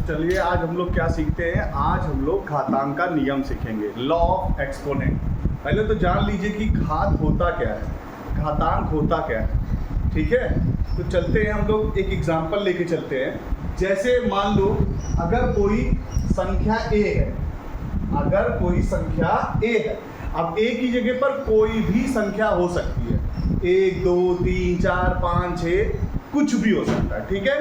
चलिए आज हम लोग क्या सीखते हैं। आज हम लोग घातांक का नियम सीखेंगे, लॉ ऑफ एक्सपोनेंट। पहले तो जान लीजिए कि घात होता क्या है, घातांक होता क्या है। ठीक है, तो चलते हैं हम लोग एक एग्जांपल लेके चलते हैं। जैसे मान लो अगर कोई संख्या a है, अगर कोई संख्या a है, अब a की जगह पर कोई भी संख्या हो सकती है, 1 2 3 4 5 6 कुछ भी हो सकता है। ठीक है,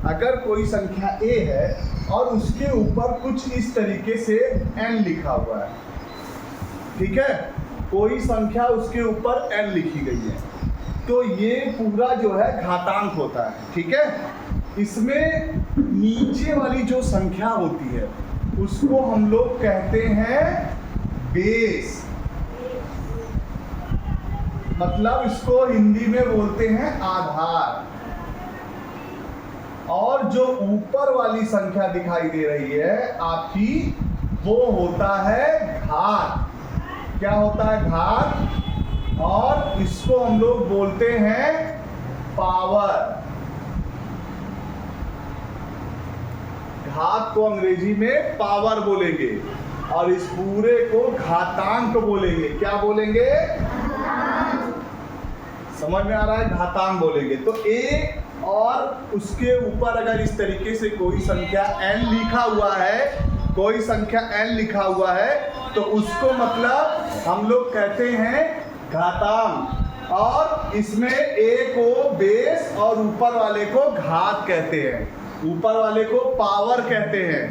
अगर कोई संख्या a है और उसके ऊपर कुछ इस तरीके से n लिखा हुआ है, ठीक है, कोई संख्या उसके ऊपर n लिखी गई है, तो ये पूरा जो है घातांक होता है। ठीक है, इसमें नीचे वाली जो संख्या होती है उसको हम लोग कहते हैं बेस, मतलब इसको हिंदी में बोलते हैं आधार। और जो ऊपर वाली संख्या दिखाई दे रही है आपकी, वो होता है घात। क्या होता है? घात। और इसको हम लोग बोलते हैं पावर। घात को अंग्रेजी में पावर बोलेंगे और इस पूरे को घातांक बोलेंगे। क्या बोलेंगे? समझ में आ रहा है? घातांक बोलेंगे। तो a और उसके ऊपर अगर इस तरीके से कोई संख्या n लिखा हुआ है, कोई संख्या n लिखा हुआ है, तो उसको मतलब हम लोग कहते हैं घातांक। और इसमें a को बेस और ऊपर वाले को घात कहते हैं, ऊपर वाले को पावर कहते हैं।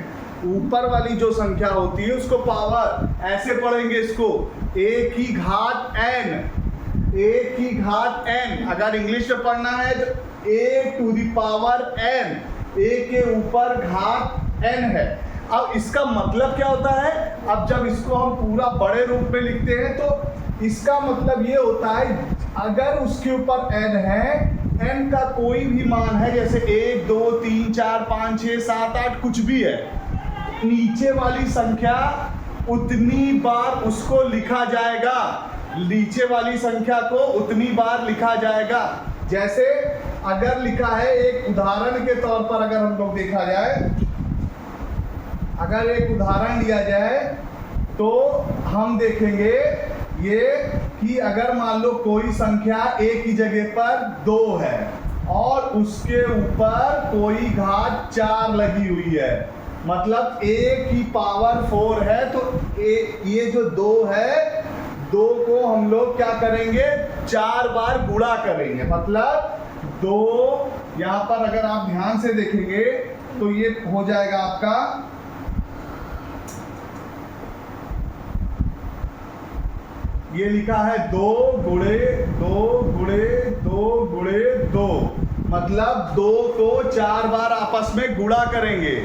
ऊपर वाली जो संख्या होती है उसको पावर, ऐसे पढ़ेंगे इसको, a की घात n, a की घात n। अगर इंग्लिश में पढ़ना है तो a to the power n, a के ऊपर घात n है। अब इसका मतलब क्या होता है? अब जब इसको हम पूरा बड़े रूप में लिखते हैं तो इसका मतलब ये होता है, अगर उसके ऊपर n है, n का कोई भी मान है, जैसे 1 2 3 4 5 6 7 8 कुछ भी है, नीचे वाली संख्या उतनी बार उसको लिखा जाएगा, नीचे वाली संख्या को उतनी बार लिखा जाएगा। जैसे अगर लिखा है, एक उदाहरण के तौर पर अगर हम लोग देखा जाए, अगर एक उदाहरण लिया जाए तो हम देखेंगे ये कि अगर मान लो कोई संख्या a की जगह पर 2 है और उसके ऊपर कोई घात 4 लगी हुई है, मतलब a की पावर 4 है, तो ये जो 2 है, 2 को हम लोग क्या करेंगे? 4 बार गुणा करेंगे। मतलब 2, यहाँ पर अगर आप ध्यान से देखेंगे तो ये हो जाएगा आपका, ये लिखा है 2 गुणे 2 गुणे 2 गुणे 2, मतलब 2 को 4 बार आपस में गुणा करेंगे।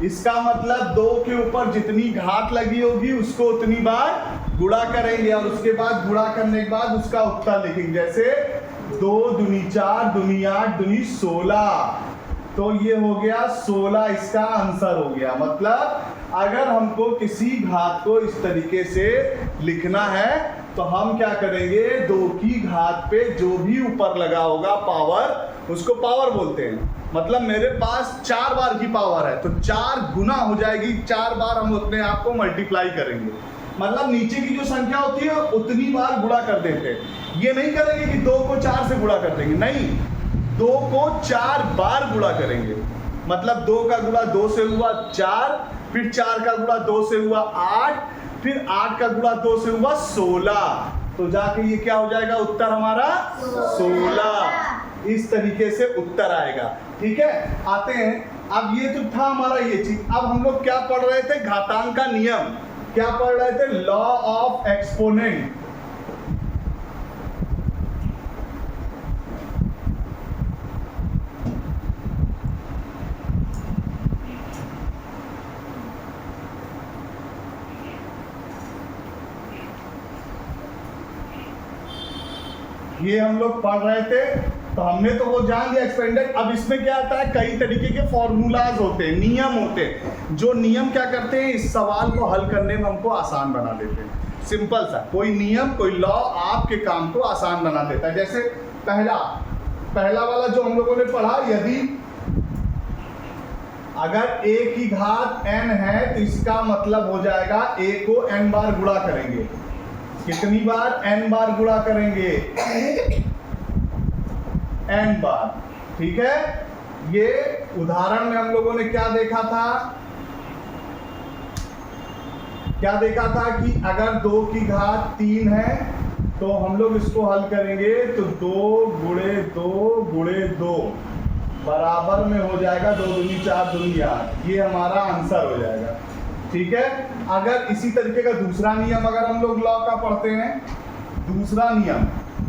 इसका मतलब 2 के ऊपर जितनी घात लगी होगी उसको उतनी बार गुणा करेंगे और उसके बाद गुणा करने के बाद उसका उत्तर लिखेंगे। जैसे 2 दूनी 4 दूनी 8 दूनी 16, तो ये हो गया 16, इसका आंसर हो गया। मतलब अगर हमको किसी घात को इस तरीके से लिखना है तो हम क्या करेंगे? 2 की घात पे जो भी ऊपर लगा होगा पावर, उसको पावर बोलते हैं। मतलब मेरे पास 4 बार की पावर है तो 4 गुना हो जाएगी, 4 बार हम अपने आप को मल्टीप्लाई करेंगे। मतलब नीचे की जो संख्या होती है उतनी बार गुणा कर देते हैं। ये नहीं करेंगे कि 2 को 4 से गुणा कर देंगे, नहीं, 2 को 4 बार गुणा करेंगे। मतलब 2 का गुणा 2 से हुआ 4, फिर 4 का गुणा 2 से हुआ 8, फिर 8 का गुणा 2 से हुआ 16, तो जाके ये क्या हो जाएगा? उत्तर हमारा 16। इस तरीके से उत्तर आएगा। ठीक है, आते हैं। अब ये तो था हमारा ये चीज। अब हम लोग क्या पढ़ रहे थे? घातांक का नियम। क्या पढ़ रहे थे? Law of exponent. ये हम लोग पढ़ रहे थे, तो हमने तो वो जान लिया एक्सपेंडेड। अब इसमें क्या आता है? कई तरीके के फॉर्मूलाज होते हैं, नियम होते हैं, जो नियम क्या करते हैं? इस सवाल को हल करने में हमको आसान बना देते हैं। सिंपल सा कोई नियम, कोई लॉ आपके काम को आसान बना देता है। जैसे पहला वाला जो हम लोगों ने पढ़ा, यदि अगर a की घात n है तो इसका मतलब हो जाएगा a को n बार गुणा करेंगे। कितनी बार? n बार गुणा करेंगे, n बार। ठीक है, ये उदाहरण में हम लोगों ने क्या देखा था? क्या देखा था कि अगर 2 की घात 3 है तो हम लोग इसको हल करेंगे तो 2 गुणे 2 गुणे 2 बराबर में हो जाएगा 2 दूनी 4 दूनी 8। ये हमारा आंसर हो जाएगा। ठीक है, अगर इसी तरीके का दूसरा नियम अगर हम लोग लॉ का पढ़ते हैं, दूसरा नियम,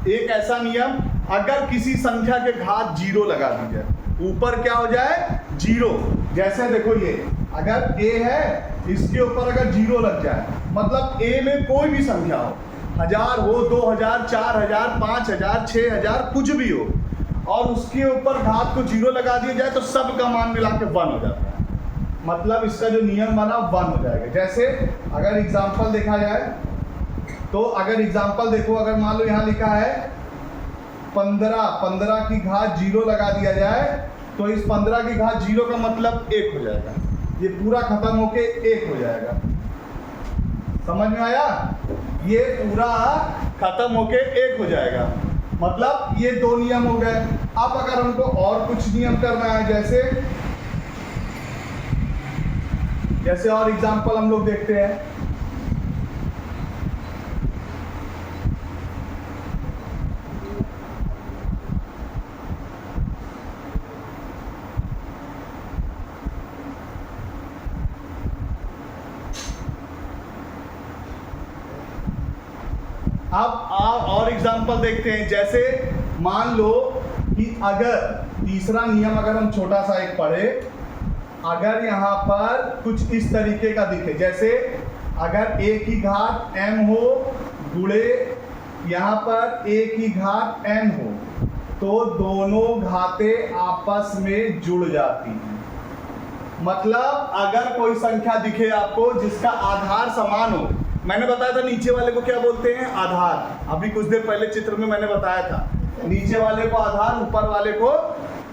एक ऐसा नियम, अगर किसी संख्या के घात 0 लगा दी जाए, ऊपर क्या हो जाए? 0। जैसे देखो ये अगर a है, इसके ऊपर अगर 0 लग जाए, मतलब a में कोई भी संख्या हो, 1000 हो, 2000, 4000, 5000, 6000, कुछ भी हो, और उसके ऊपर घात को 0 लगा दिया जाए तो सब का मान मिला के 1 हो जाता है। मतलब इसका जो नियम बना 1 हो जाएगा। जैसे अगर एग्जाम्पल देखा जाए तो अगर एग्जाम्पल देखो, अगर मान लो यहाँ लिखा है 15 की घात 0 लगा दिया जाए तो इस 15 की घात 0 का मतलब 1 हो जाएगा। ये पूरा खत्म होके 1 हो जाएगा। समझ में आया? ये पूरा खत्म होके 1 हो जाएगा। मतलब ये 2 नियम हो गए। अब अगर हमको और कुछ नियम करना है, जैसे और एग्जांपल हम लोग देखते हैं। अब और एग्जांपल देखते हैं। जैसे मान लो कि अगर तीसरा नियम अगर हम छोटा सा एक पढ़े, अगर यहाँ पर कुछ इस तरीके का दिखे, जैसे अगर a की घात m हो गुणे यहाँ पर a की घात n हो तो दोनों घातें आपस में जुड़ जाती हैं। मतलब अगर कोई संख्या दिखे आपको जिसका आधार समान हो, मैंने बताया था नीचे वाले को क्या बोलते हैं? आधार। अभी कुछ देर पहले चित्र में मैंने बताया था, नीचे वाले को आधार, ऊपर वाले को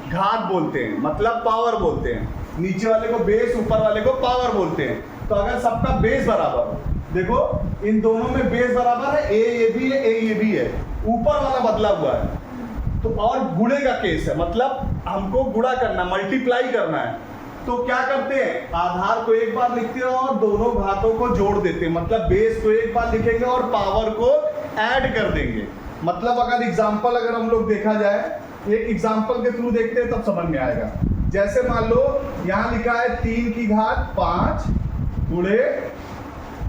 घात बोलते हैं, मतलब पावर बोलते हैं। नीचे वाले को बेस, ऊपर वाले को पावर बोलते हैं। तो अगर सबका बेस बराबर हो, देखो इन दोनों में बेस बराबर है, a ये भी है, a ये भी है, ऊपर वाला बदला हुआ है तो, और गुणे का केस है, मतलब हमको गुणा करना, मल्टीप्लाई करना है। तो क्या करते हैं? आधार को एक बार लिखते हैं और दोनों घातों को जोड़ देते हैं। मतलब बेस को एक बार लिखेंगे और पावर को ऐड कर देंगे। मतलब अगर एग्जांपल अगर हम लोग देखा जाए, एक एग्जांपल के थ्रू देखते हैं तब समझ में आएगा। जैसे मान लो यहाँ लिखा है 3 की घात 5 गुणे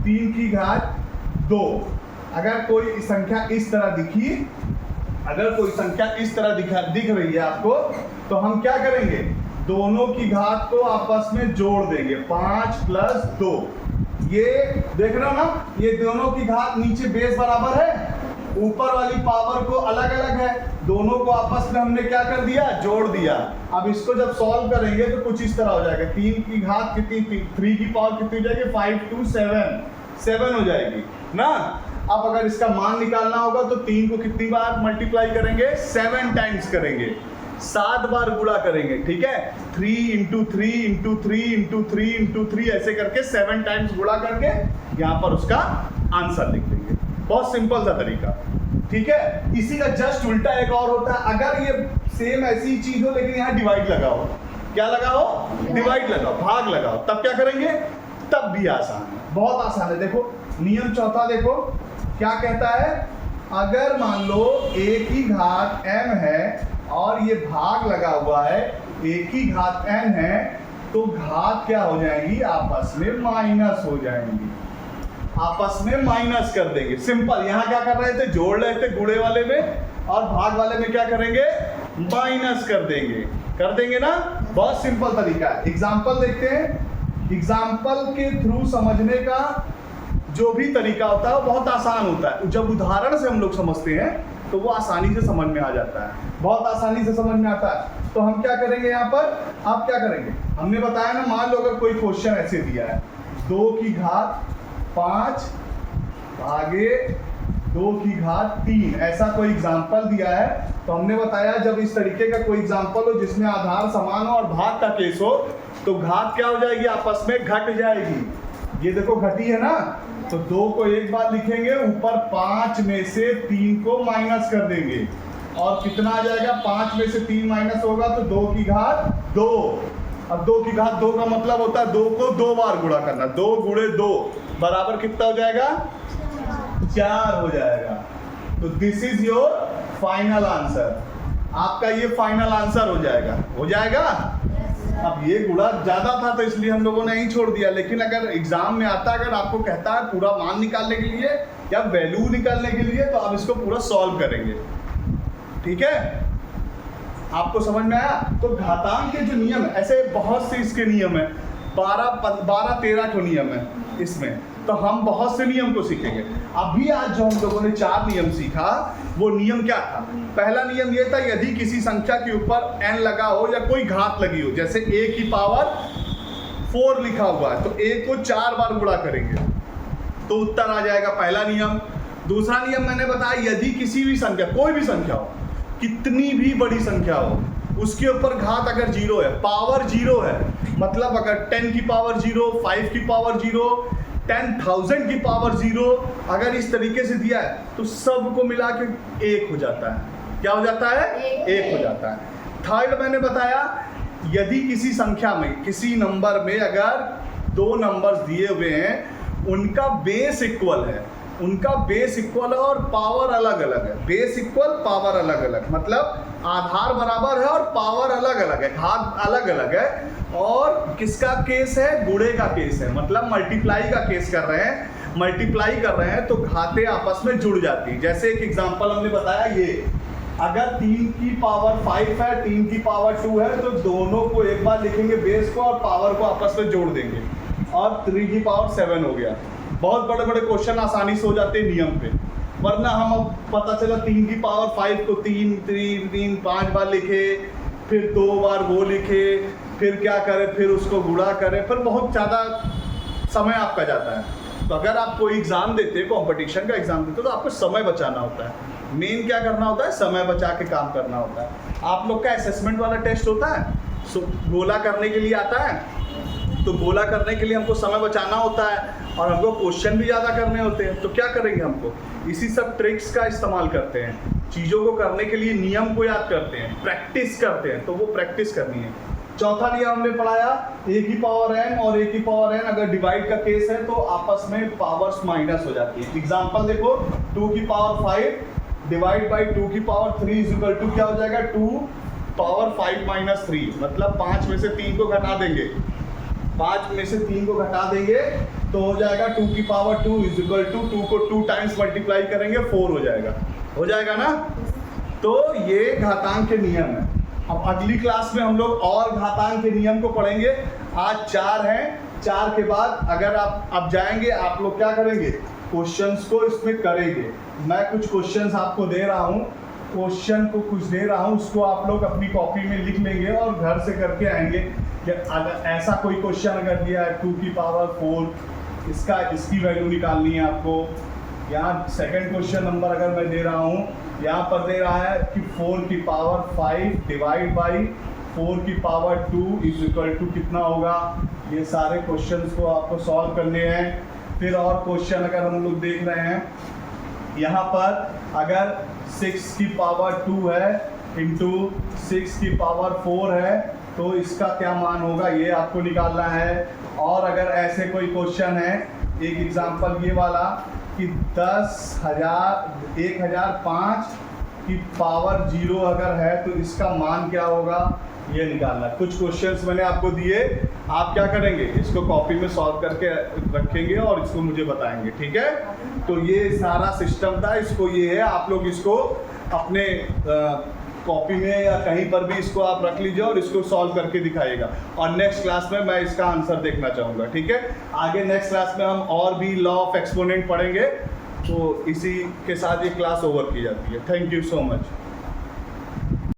3 की घात 2। अगर कोई संख्या इस तरह दिखी, अगर कोई संख्या इस तरह दिख रही है आपको, तो हम क्या करेंगे? दोनों की घात को आपस में जोड़ देंगे, 5 + 2। ये देख रहे हो ना, ये दोनों की घात नीचे बेस बराबर है, ऊपर वाली पावर को अलग अलग है, दोनों को आपस में हमने क्या कर दिया? जोड़ दिया। अब इसको जब सॉल्व करेंगे तो कुछ इस तरह हो जाएगा। 3 की घात कितनी? 3 की पावर कितनी हो जाएगी? 5 × 7 हो जाएगी ना। अब अगर इसका मान निकालना होगा तो 3 को कितनी बार मल्टीप्लाई करेंगे? 7 टाइम्स करेंगे, 7 बार गुणा करेंगे। ठीक है, 3 × 3 × 3 × 3 × 3 ऐसे करके 7 टाइम्स गुणा करके यहाँ पर उसका आंसर लिख देंगे। बहुत सिंपल सा तरीका। ठीक है, इसी का जस्ट उल्टा एक और होता है। अगर ये सेम ऐसी चीज हो लेकिन यहाँ डिवाइड लगाओ, क्या लगाओ? डिवाइड लगाओ, भाग लगाओ, तब क्या करेंगे? तब भी आसान है, बहुत आसान है। देखो नियम चौथा देखो क्या कहता है। अगर मान लो a की घात m है और ये भाग लगा हुआ है, a की घात n है, तो घात क्या हो जाएंगी? आपस में माइनस हो जाएंगी, आपस में माइनस कर देंगे। सिंपल। यहाँ क्या कर रहे थे? जोड़ रहे थे गुणे वाले में, और भाग वाले में क्या करेंगे? माइनस कर देंगे ना। बहुत सिंपल तरीका है। एग्जाम्पल देखते हैं। एग्जाम्पल के थ्रू समझने का जो भी तरीका होता है वो बहुत आसान होता है। जब उदाहरण से हम लोग समझते हैं तो वो आसानी से समझ में आ जाता है, बहुत आसानी से समझ में आता है। तो हम क्या करेंगे यहाँ पर? आप क्या करेंगे? हमने बताया ना, मान लो अगर कोई क्वेश्चन ऐसे दिया है, 2 की घात 5 भागे 2 की घात 3, ऐसा कोई एग्जाम्पल दिया है, तो हमने बताया जब इस तरीके का कोई एग्जाम्पल हो जिसमें आधार समान हो और भाग का केस हो, तो घात क्या हो जाएगी, आपस में घट जाएगी। ये देखो घटी है ना, तो 2 को एक बार लिखेंगे, ऊपर 5 में से 3 को माइनस कर देंगे और कितना आ जाएगा, 5 में से 3 माइनस होगा तो 2 की घात 2। अब 2 की घात 2 का मतलब होता है 2 को 2 बार गुणा करना। 2 गुणे 2 बराबर कितना हो जाएगा, 4 हो जाएगा। तो this is your final answer. आपका ये फाइनल आंसर हो जाएगा, हो जाएगा। अब ये गुणा ज्यादा था तो इसलिए हम लोगों ने यही छोड़ दिया, लेकिन अगर एग्जाम में आता, अगर आपको कहता है पूरा मान निकालने के लिए या वैल्यू निकालने के लिए, तो आप इसको पूरा सॉल्व करेंगे। ठीक है, आपको समझ में आया। तो घातांक के जो नियम है, ऐसे बहुत से इसके नियम है, 12-13 ठो नियम है इसमें, तो हम बहुत से नियम को सीखेंगे। अभी आज जो हम लोगों ने 4 नियम सीखा, वो नियम क्या था। पहला नियम ये था, यदि किसी संख्या के ऊपर n लगा हो या कोई घात लगी हो, जैसे a की पावर 4 लिखा हुआ है, तो a को 4 बार गुणा करेंगे तो उत्तर आ जाएगा, पहला नियम। दूसरा नियम मैंने बताया, यदि किसी भी संख्या, कोई भी संख्या हो, कितनी भी बड़ी संख्या हो, उसके ऊपर घात अगर 0 है, पावर 0 है, मतलब अगर 10 की पावर 0, 5 की पावर 0, 10,000 की पावर 0 अगर इस तरीके से दिया है, तो सबको मिला के 1 हो जाता है। क्या हो जाता है, 1 हो जाता है। थर्ड मैंने बताया, यदि किसी संख्या में, किसी नंबर में अगर 2 नंबर्स दिए हुए हैं, उनका बेस इक्वल है, उनका बेस इक्वल है और पावर अलग अलग है। बेस इक्वल, पावर अलग अलग, मतलब आधार बराबर है और पावर अलग अलग है, घात अलग अलग है। और किसका केस है, गुणे का केस है, मतलब मल्टीप्लाई का केस कर रहे हैं, मल्टीप्लाई कर रहे हैं, तो घातें आपस में जुड़ जाती हैं। जैसे एक एग्जांपल हमने बताया, ये अगर 3 की पावर 5 है, 3 की पावर 2 है, तो दोनों को एक बार लिखेंगे बेस को और पावर को आपस में जोड़ देंगे और 3 की पावर 7 हो गया। बहुत बड़े बड़े क्वेश्चन आसानी से हो जाते हैं नियम पे, वरना हम अब पता चला 3 की पावर 5 को 5 बार लिखे, फिर 2 बार वो लिखे, फिर क्या करें, फिर उसको गुणा करें, फिर बहुत ज़्यादा समय आपका जाता है। तो अगर आप कोई एग्ज़ाम देते हैं, कॉम्पिटिशन का एग्ज़ाम देते हो, तो आपको समय बचाना होता है। मेन क्या करना होता है, समय बचा के काम करना होता है। आप लोग का असेसमेंट वाला टेस्ट होता है, गोला करने के लिए आता है, तो गोला करने के लिए हमको समय बचाना होता है और हमको क्वेश्चन भी ज़्यादा करने होते हैं। तो क्या करेंगे, हमको इसी सब ट्रिक्स का इस्तेमाल करते हैं। चीज़ों को करने के लिए नियम को याद करते हैं, प्रैक्टिस करते हैं, तो वो प्रैक्टिस करनी है। चौथा नियम हमने पढ़ाया, a की पावर n और a की पावर n अगर डिवाइड का केस है तो आपस में पावर्स माइनस हो जाती है। एग्जांपल देखो, 2 की पावर 5 डिवाइड बाई 2 की पावर 3 इज इक्वल टू क्या हो जाएगा, 2 पावर 5 माइनस 3, मतलब 5 में से 3 को घटा देंगे, 5 में से 3 को घटा देंगे तो हो जाएगा 2 की पावर 2 इज इक्वल टू 2 को 2 टाइम्स मल्टीप्लाई करेंगे 4 हो जाएगा ना। तो ये घातांक के नियम है। अब अगली क्लास में हम लोग और घातांक के नियम को पढ़ेंगे। आज 4 हैं, 4 के बाद अगर आप अब जाएंगे, आप लोग क्या करेंगे, क्वेश्चंस को इसमें करेंगे। मैं कुछ क्वेश्चंस आपको दे रहा हूँ, क्वेश्चन को कुछ दे रहा हूँ, उसको आप लोग अपनी कॉपी में लिख लेंगे और घर से करके आएंगे कि अगर ऐसा कोई क्वेश्चन अगर दिया है 2 की पावर 4, इसकी वैल्यू निकालनी है आपको। यहाँ सेकंड क्वेश्चन नंबर अगर मैं दे रहा हूँ, यहाँ पर दे रहा है कि 4 की पावर 5 डिवाइड बाई 4 की पावर 2 इज इक्वल टू कितना होगा। ये सारे क्वेश्चंस को आपको सॉल्व करने हैं। फिर और क्वेश्चन अगर हम लोग देख रहे हैं, यहाँ पर अगर 6 की पावर 2 है इंटू 6 की पावर 4 है, तो इसका क्या मान होगा, ये आपको निकालना है। और अगर ऐसे कोई क्वेश्चन है, एक एग्जांपल ये वाला कि 1005 की पावर 0 अगर है तो इसका मान क्या होगा, ये निकालना। कुछ क्वेश्चंस मैंने आपको दिए, आप क्या करेंगे, इसको कॉपी में सॉल्व करके रखेंगे और इसको मुझे बताएंगे, ठीक है। तो ये सारा सिस्टम था, इसको ये है, आप लोग इसको अपने कॉपी में या कहीं पर भी इसको आप रख लीजिए और इसको सॉल्व करके दिखाइएगा। और नेक्स्ट क्लास में मैं इसका आंसर देखना चाहूँगा, ठीक है। आगे नेक्स्ट क्लास में हम और भी लॉ ऑफ एक्सपोनेंट पढ़ेंगे। तो इसी के साथ ये क्लास ओवर की जाती है। Thank you so much.